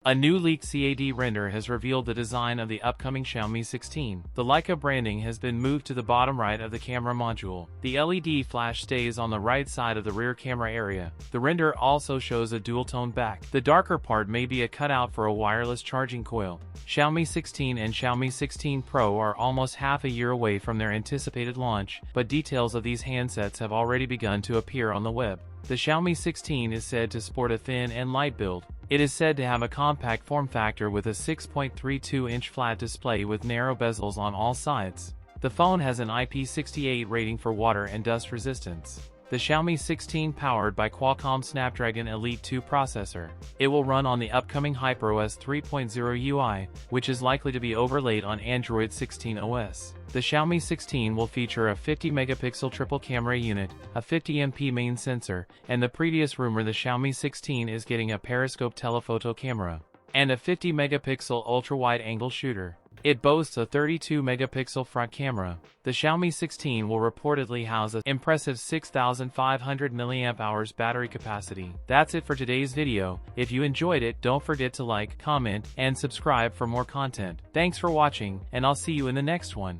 A new leaked CAD render has revealed the design of the upcoming Xiaomi 16. The Leica branding has been moved to the bottom right of the camera module. The LED flash stays on the right side of the rear camera area. The render also shows a dual-tone back. The darker part may be a cutout for a wireless charging coil. Xiaomi 16 and Xiaomi 16 Pro are almost half a year away from their anticipated launch, but details of these handsets have already begun to appear on the web. The Xiaomi 16 is said to sport a thin and light build. It is said to have a compact form factor with a 6.32-inch flat display with narrow bezels on all sides. The phone has an IP68 rating for water and dust resistance. The Xiaomi 16 powered by Qualcomm Snapdragon Elite 2 processor. It will run on the upcoming HyperOS 3.0 UI, which is likely to be overlaid on Android 16 OS. The Xiaomi 16 will feature a 50-megapixel triple camera unit, a 50MP main sensor, and the previous rumor the Xiaomi 16 is getting a periscope telephoto camera, and a 50-megapixel ultra-wide-angle shooter. It boasts a 32-megapixel front camera. The Xiaomi 16 will reportedly house an impressive 6,500 mAh battery capacity. That's it for today's video. If you enjoyed it, don't forget to like, comment, and subscribe for more content. Thanks for watching, and I'll see you in the next one.